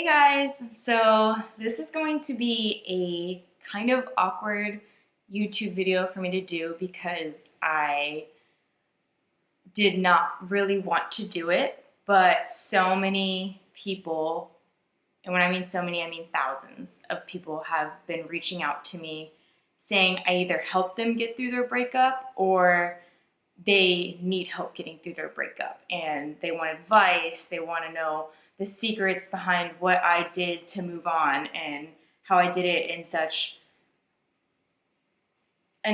Hey guys, so this is going to be a kind of awkward YouTube video for me to do because I did not really want to do it, but so many people, and when I mean so many, I mean thousands of people have been reaching out to me saying I either help them get through their breakup or they need help getting through their breakup and they want advice. They want to know the secrets behind what I did to move on and how I did it in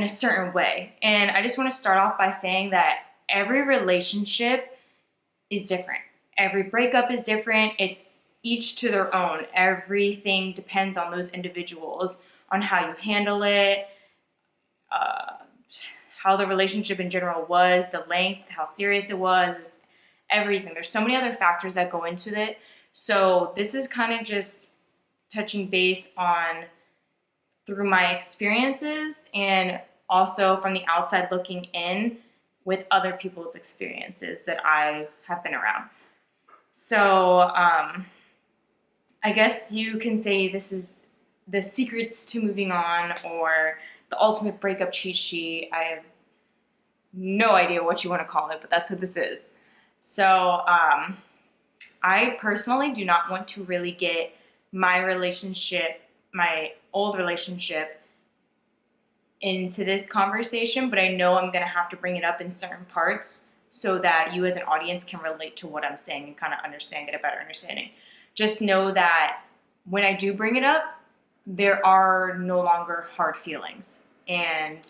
a certain way. And I just want to start off by saying that every relationship is different. Every breakup is different. It's each to their own. Everything depends on those individuals, on how you handle it, uh, how the relationship in general was, the length, how serious it was, everything. There's so many other factors that go into it. So this is kind of just touching base on through my experiences and also from the outside looking in with other people's experiences that I have been around. So I guess you can say this is the secrets to moving on or the ultimate breakup cheat sheet. I have no idea what you want to call it, but that's what this is. So I personally do not want to really get my relationship, my old relationship, into this conversation, but I know I'm going to have to bring it up in certain parts so that you as an audience can relate to what I'm saying and kind of understand, get a better understanding. Just know that when I do bring it up, there are no longer hard feelings and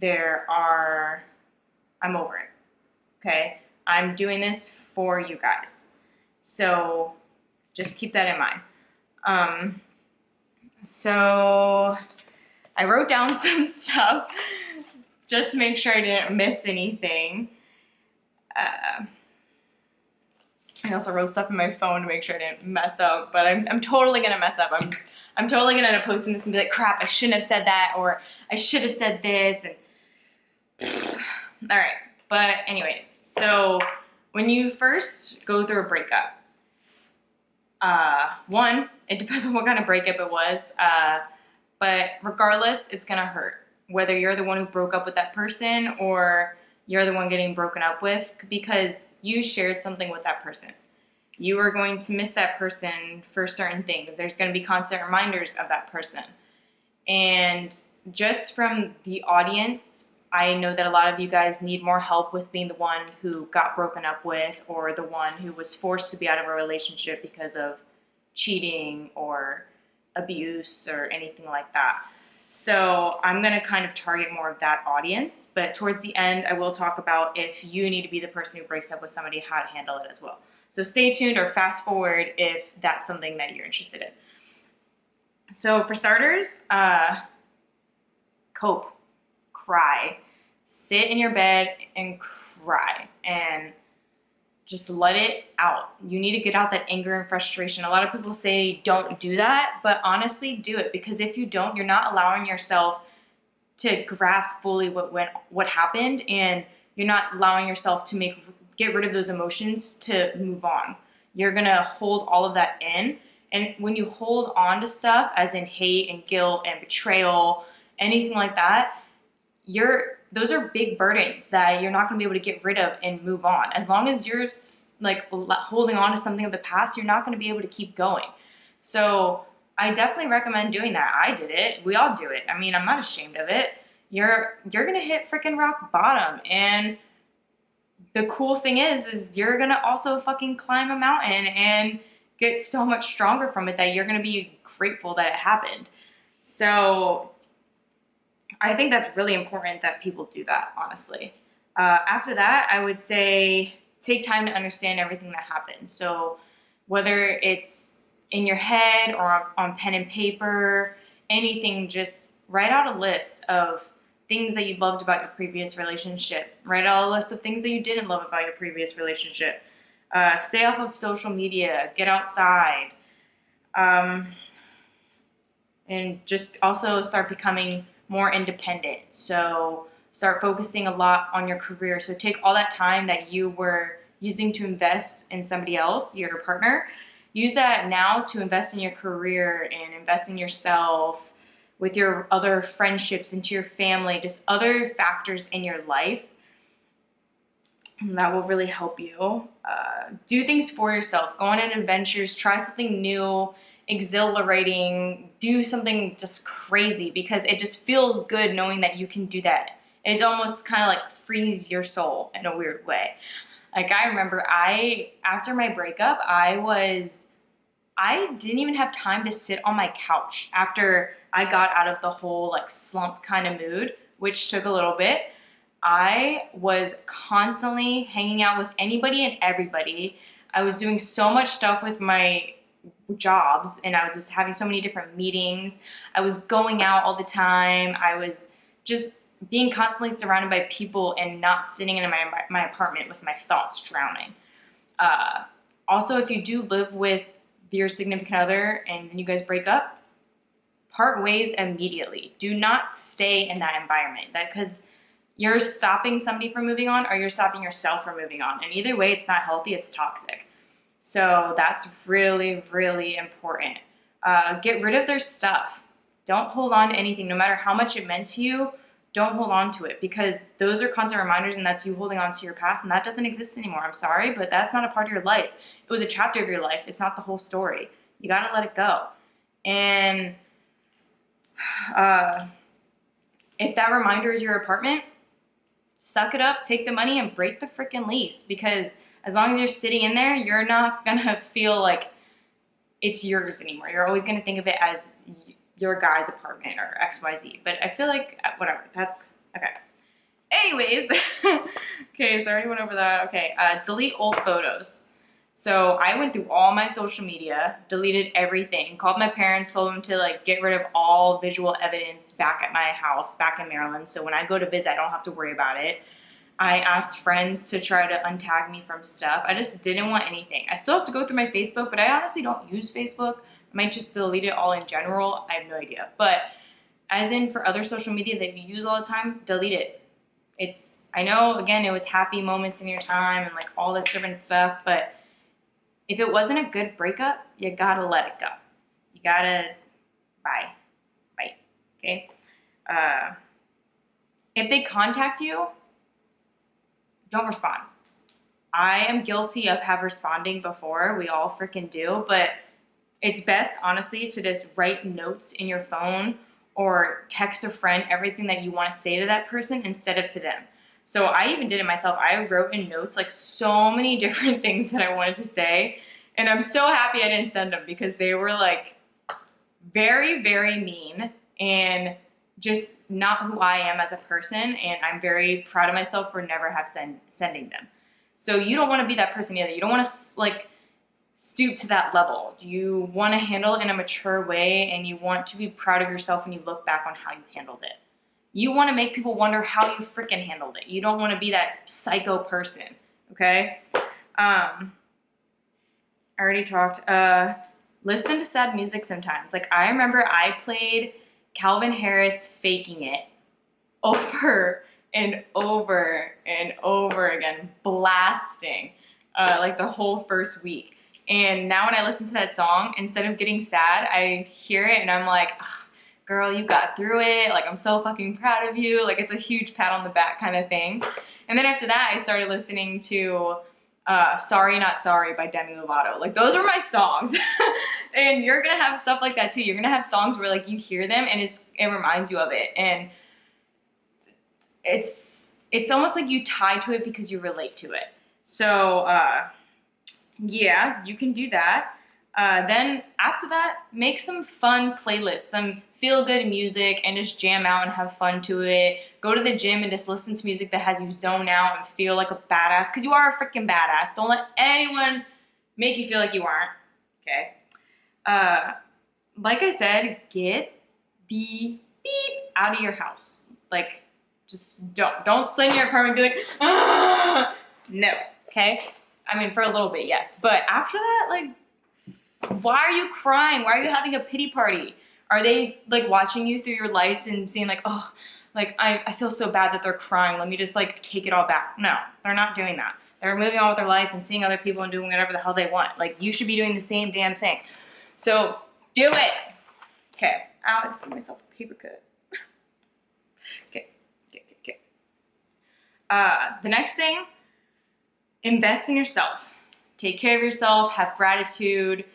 I'm over it. Okay? I'm doing this for you guys. So just keep that in mind. So I wrote down some stuff just to make sure I didn't miss anything. I also wrote stuff in my phone to make sure I didn't mess up, but I'm totally gonna mess up. I'm totally gonna end up posting this and be like, crap, I shouldn't have said that, or I should have said this, and all right. But anyways, so when you first go through a breakup, one, it depends on what kind of breakup it was, but regardless, it's gonna hurt. Whether you're the one who broke up with that person or you're the one getting broken up with, because you shared something with that person. You are going to miss that person for certain things. There's going to be constant reminders of that person. And just from the audience, I know that a lot of you guys need more help with being the one who got broken up with or the one who was forced to be out of a relationship because of cheating or abuse or anything like that. So I'm going to kind of target more of that audience, but towards the end, I will talk about if you need to be the person who breaks up with somebody, how to handle it as well. So stay tuned or fast forward if that's something that you're interested in. So for starters, cope, cry, sit in your bed and cry and just let it out. You need to get out that anger and frustration. A lot of people say don't do that, but honestly do it, because if you don't, you're not allowing yourself to grasp fully what happened, and you're not allowing yourself to get rid of those emotions to move on. You're gonna hold all of that in, and when you hold on to stuff as in hate and guilt and betrayal, anything like that, those are big burdens that you're not going to be able to get rid of and move on. As long as you're like holding on to something of the past, you're not going to be able to keep going. So I definitely recommend doing that. I did it. We all do it. I mean, I'm not ashamed of it. You're going to hit freaking rock bottom. And the cool thing is you're going to also fucking climb a mountain and get so much stronger from it that you're going to be grateful that it happened. So I think that's really important that people do that, honestly. After that, I would say take time to understand everything that happened. So whether it's in your head or on pen and paper, anything, just write out a list of things that you loved about your previous relationship. Write out a list of things that you didn't love about your previous relationship. Stay off of social media, get outside, and just also start becoming more independent. So start focusing a lot on your career. So take all that time that you were using to invest in somebody else, your partner, Use that now to invest in your career and invest in yourself, with your other friendships, into your family, just other factors in your life. And that will really help you. Do things for yourself. Go on adventures. Try something new, exhilarating. Do something just crazy, because it just feels good knowing that you can do that. It's almost kind of like frees your soul in a weird way. Like, I remember after my breakup, I didn't even have time to sit on my couch after I got out of the whole like slump kind of mood, which took a little bit. I was constantly hanging out with anybody and everybody. I was doing so much stuff with my jobs, and I was just having so many different meetings. I was going out all the time. I was just being constantly surrounded by people and not sitting in my apartment with my thoughts drowning. Also, if you do live with your significant other and then you guys break up, part ways immediately. Do not stay in that environment, because you're stopping somebody from moving on, or you're stopping yourself from moving on. And either way, it's not healthy, it's toxic. So that's really, really important. Get rid of their stuff. Don't hold on to anything, no matter how much it meant to you. Don't hold on to it, because those are constant reminders, and that's you holding on to your past, and that doesn't exist anymore. I'm sorry, but that's not a part of your life. It was a chapter of your life. It's not the whole story. You gotta let it go. And if that reminder is your apartment, suck it up, take the money, and break the freaking lease, because as long as you're sitting in there, you're not gonna feel like it's yours anymore. You're always gonna think of it as your guy's apartment or XYZ. But I feel like, whatever, that's, okay. Anyways, okay, so I already went over that. Okay, delete old photos. So I went through all my social media, deleted everything, called my parents, told them to like get rid of all visual evidence back at my house, back in Maryland. So when I go to visit, I don't have to worry about it. I asked friends to try to untag me from stuff. I just didn't want anything. I still have to go through my Facebook, but I honestly don't use Facebook. I might just delete it all in general. I have no idea. But as in for other social media that you use all the time, delete it. I know, again, it was happy moments in your time and like all this different stuff, but if it wasn't a good breakup, you gotta let it go. You gotta, bye, okay? If they contact you, don't respond. I am guilty of responding before. We all freaking do, but it's best, honestly, to just write notes in your phone or text a friend everything that you want to say to that person instead of to them. So I even did it myself. I wrote in notes like so many different things that I wanted to say, and I'm so happy I didn't send them, because they were like very, very mean and just not who I am as a person, and I'm very proud of myself for never sending them. So you don't want to be that person either. You don't want to like stoop to that level. You want to handle it in a mature way, and you want to be proud of yourself when you look back on how you handled it. You want to make people wonder how you freaking handled it. You don't want to be that psycho person, okay? I already talked. Listen to sad music sometimes. Like, I remember I played Calvin Harris Faking It over and over and over again, blasting like the whole first week. And now when I listen to that song, instead of getting sad, I hear it and I'm like, oh, girl, you got through it. Like, I'm so fucking proud of you. Like, it's a huge pat on the back kind of thing. And then after that, I started listening to Sorry Not Sorry by Demi Lovato. Like, those are my songs. And you're gonna have stuff like that too. You're gonna have songs where like you hear them and it reminds you of it. And it's almost like you tie to it because you relate to it. So yeah, you can do that. Then after that, make some fun playlists, some feel-good music, and just jam out and have fun to it. Go to the gym and just listen to music that has you zone out and feel like a badass, because you are a freaking badass. Don't let anyone make you feel like you aren't, okay? Like I said, get the beep out of your house. Like, just don't sit in your apartment and be like, ah! No, okay? I mean, for a little bit, yes. But after that, like, why are you crying? Why are you having a pity party? Are they like watching you through your lights and seeing like, oh, like I feel so bad that they're crying. Let me just like take it all back. No, they're not doing that. They're moving on with their life and seeing other people and doing whatever the hell they want. Like, you should be doing the same damn thing. So do it. Okay. Ow, I just gave myself a paper cut. Okay. The next thing, invest in yourself. Take care of yourself, have gratitude,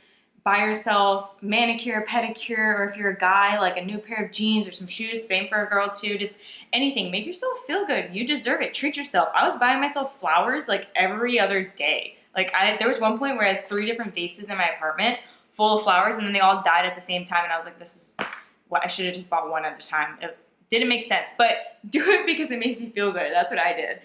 buy yourself manicure, pedicure, or if you're a guy, like a new pair of jeans or some shoes, same for a girl too, just anything. Make yourself feel good. You deserve it. Treat yourself. I was buying myself flowers like every other day. Like there was one point where I had 3 different vases in my apartment full of flowers, and then they all died at the same time, and I was like, this is what I should have just bought one at a time. It didn't make sense, but do it because it makes you feel good. That's what I did.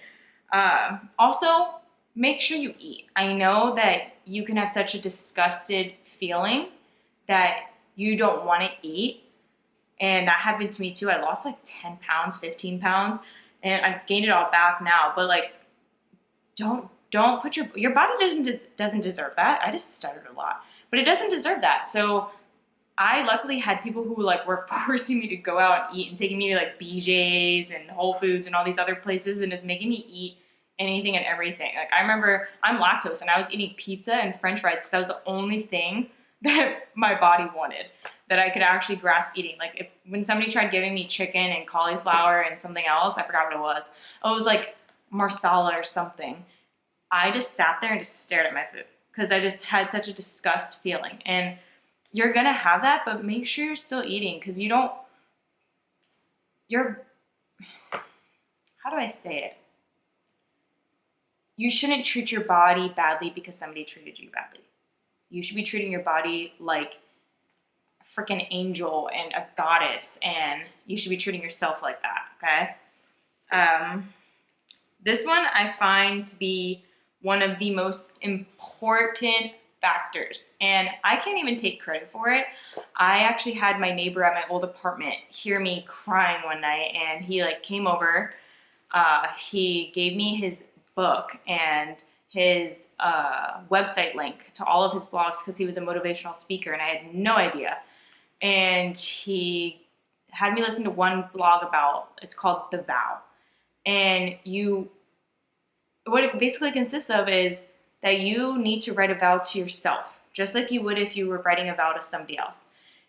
Also, make sure you eat. I know that you can have such a disgusted feeling that you don't want to eat, and that happened to me too. I lost like 10 pounds, 15 pounds, and I've gained it all back now. But like, don't put your body doesn't deserve that. I just stuttered a lot, but it doesn't deserve that. So I luckily had people who like were forcing me to go out and eat and taking me to like BJ's and Whole Foods and all these other places and just making me eat anything and everything. Like, I remember I'm lactose and I was eating pizza and french fries because that was the only thing that my body wanted, that I could actually grasp eating. Like, when somebody tried giving me chicken and cauliflower and something else, I forgot what it was. Oh, it was like marsala or something. I just sat there and just stared at my food because I just had such a disgust feeling. And you're gonna have that, but make sure you're still eating, because how do I say it? You shouldn't treat your body badly because somebody treated you badly. You should be treating your body like a freaking angel and a goddess, and you should be treating yourself like that, okay? This one I find to be one of the most important factors, and I can't even take credit for it. I actually had my neighbor at my old apartment hear me crying one night, and he like came over. He gave me his book and his website link to all of his blogs because he was a motivational speaker, and I had no idea. And he had me listen to one blog it's called The Vow. And what it basically consists of is that you need to write a vow to yourself, just like you would if you were writing a vow to somebody else.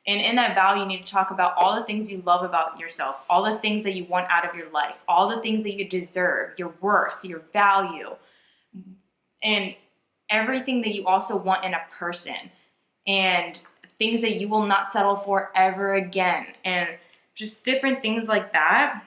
And in that vow, you need to talk about all the things you love about yourself, all the things that you want out of your life, all the things that you deserve, your worth, your value, and everything that you also want in a person, and things that you will not settle for ever again, and just different things like that.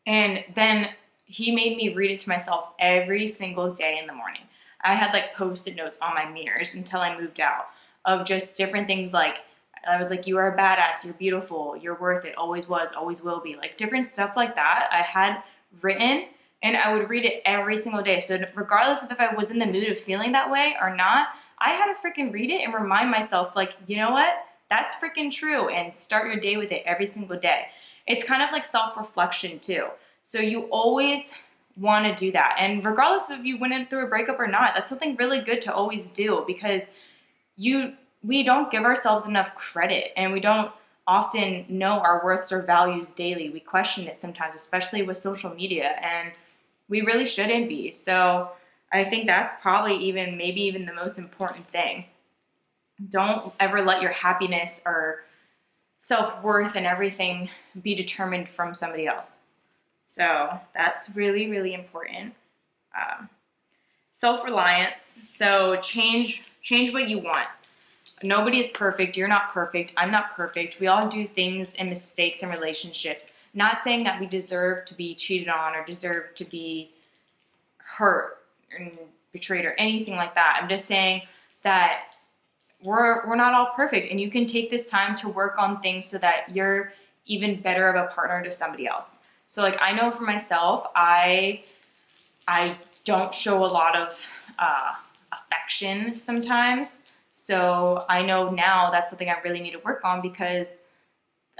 And then he made me read it to myself every single day in the morning. I had like Post-it notes on my mirrors until I moved out of just different things. Like, I was like, you are a badass, you're beautiful, you're worth it, always was, always will be. Like, different stuff like that I had written, and I would read it every single day. So regardless of if I was in the mood of feeling that way or not, I had to freaking read it and remind myself, like, you know what? That's freaking true, and start your day with it every single day. It's kind of like self-reflection too. So you always want to do that. And regardless of if you went through a breakup or not, that's something really good to always do, because we don't give ourselves enough credit, and we don't often know our worths or values daily. We question it sometimes, especially with social media, and we really shouldn't be. So I think that's probably maybe even the most important thing. Don't ever let your happiness or self-worth and everything be determined from somebody else. So that's really, really important. Self-reliance. So change what you want. Nobody is perfect. You're not perfect. I'm not perfect. We all do things and mistakes in relationships. Not saying that we deserve to be cheated on or deserve to be hurt and betrayed or anything like that. I'm just saying that we're not all perfect, and you can take this time to work on things so that you're even better of a partner to somebody else. So like, I know for myself, I don't show a lot of affection sometimes. So I know now that's something I really need to work on, because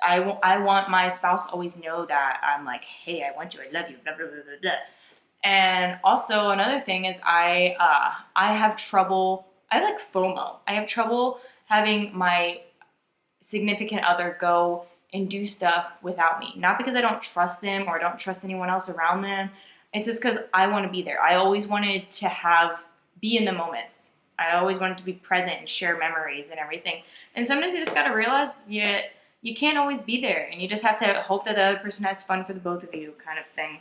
I want my spouse to always know that I'm like, hey, I want you, I love you, blah, blah, blah, blah, blah. And also another thing is I have trouble, I like FOMO. I have trouble having my significant other go and do stuff without me. Not because I don't trust them or I don't trust anyone else around them. It's just because I want to be there. I always wanted to be in the moments. I always wanted to be present and share memories and everything. And sometimes you just got to realize you can't always be there, and you just have to hope that the other person has fun for the both of you, kind of thing.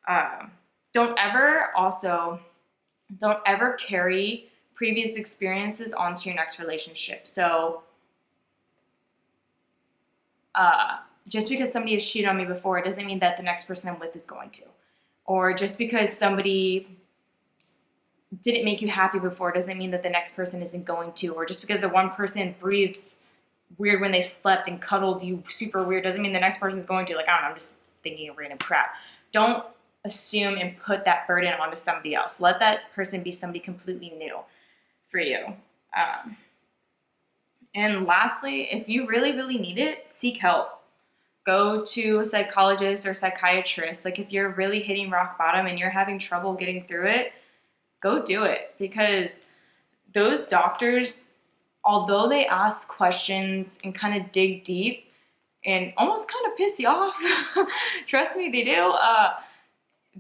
Um, don't ever carry previous experiences onto your next relationship. So just because somebody has cheated on me before, it doesn't mean that the next person I'm with is going to. Or just because somebody didn't make you happy before doesn't mean that the next person isn't going to. Or just because the one person breathed weird when they slept and cuddled you super weird doesn't mean the next person's going to. Like, I don't know, I'm just thinking of random crap. Don't assume and put that burden onto somebody else. Let that person be somebody completely new for you. And lastly, if you really, really need it, seek help. Go to a psychologist or psychiatrist. Like, if you're really hitting rock bottom and you're having trouble getting through it, go do it. Because those doctors, although they ask questions and kind of dig deep and almost kind of piss you off, trust me, they do,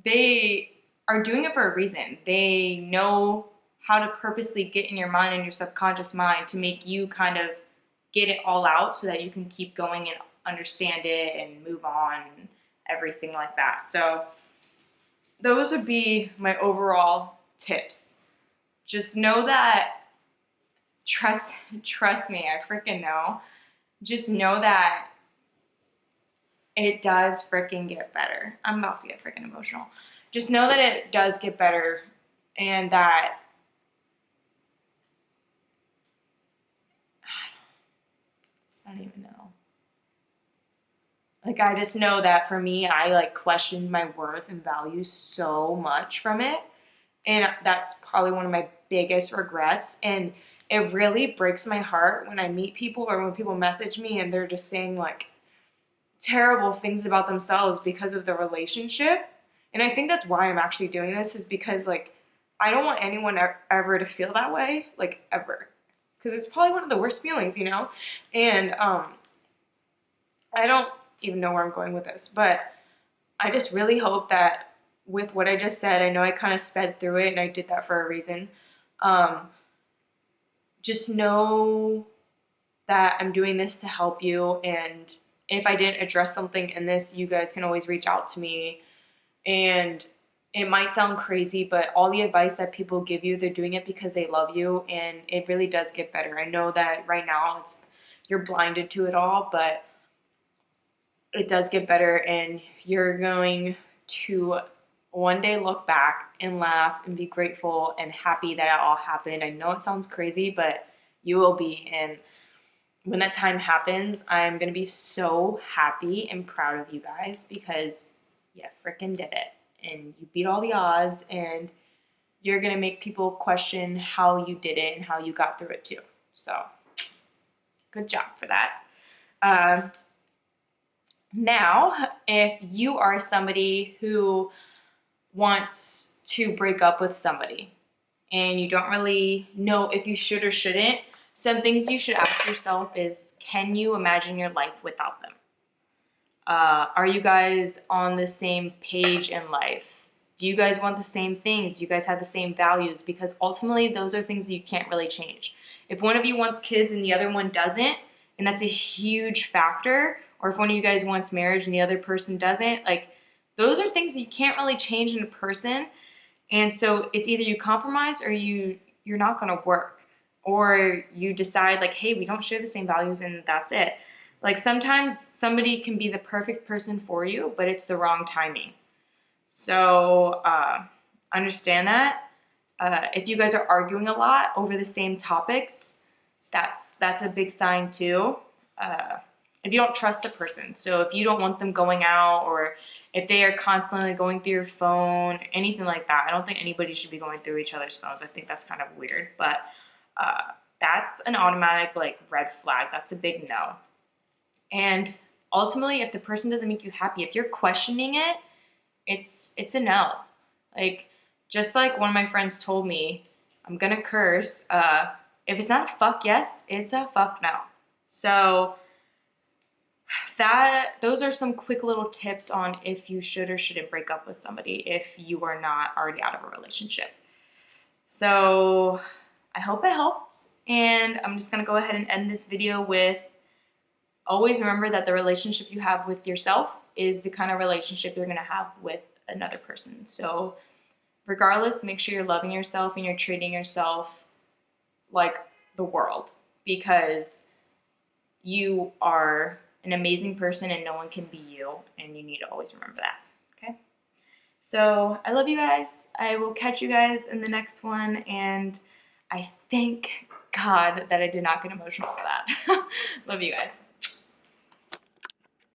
they are doing it for a reason. They know how to purposely get in your mind and your subconscious mind to make you kind of get it all out so that you can keep going and understand it and move on and everything like that. So those would be my overall tips. Just know that, trust me, I freaking know. Just know that it does freaking get better. I'm about to get freaking emotional. Just know that it does get better, and that I don't even know. Like, I just know that for me, I like questioned my worth and value so much from it. And that's probably one of my biggest regrets. And it really breaks my heart when I meet people or when people message me and they're just saying like terrible things about themselves because of the relationship. And I think that's why I'm actually doing this, is because like I don't want anyone ever to feel that way, like ever. Because it's probably one of the worst feelings, you know? And I don't even know where I'm going with this, but I just really hope that with what I just said, I know I kind of sped through it and I did that for a reason. Just know that I'm doing this to help you, and if I didn't address something in this, you guys can always reach out to me. And it might sound crazy, but all the advice that people give you, they're doing it because they love you, and it really does get better. I know that right now you're blinded to it all, but it does get better, and you're going to one day look back and laugh and be grateful and happy that it all happened. I know it sounds crazy, but you will be. And when that time happens, I'm going to be so happy and proud of you guys, because you freaking did it. And you beat all the odds, and you're going to make people question how you did it and how you got through it too. So good job for that. Now, if you are somebody who wants to break up with somebody and you don't really know if you should or shouldn't, some things you should ask yourself is, can you imagine your life without them? Are you guys on the same page in life? Do you guys want the same things? Do you guys have the same values? Because ultimately, those are things that you can't really change. If one of you wants kids and the other one doesn't, and that's a huge factor, or if one of you guys wants marriage and the other person doesn't, like, those are things that you can't really change in a person. And so it's either you compromise or you're not going to work, or you decide like, hey, we don't share the same values and that's it. Like, sometimes somebody can be the perfect person for you, but it's the wrong timing. So understand that. If you guys are arguing a lot over the same topics, that's a big sign too. If you don't trust a person, so if you don't want them going out, or if they are constantly going through your phone, anything like that, I don't think anybody should be going through each other's phones. I think that's kind of weird, but that's an automatic like red flag. That's a big no. And ultimately, if the person doesn't make you happy, if you're questioning it, it's a no. Like, just like one of my friends told me, I'm gonna curse. If it's not a fuck yes, it's a fuck no. So those are some quick little tips on if you should or shouldn't break up with somebody if you are not already out of a relationship. So I hope it helped, and I'm just gonna go ahead and end this video with, always remember that the relationship you have with yourself is the kind of relationship you're gonna have with another person. So regardless, make sure you're loving yourself and you're treating yourself like the world, because you are an amazing person and no one can be you, and you need to always remember that. Okay, so I love you guys. I will catch you guys in the next one, and I thank God that I did not get emotional for that. Love you guys.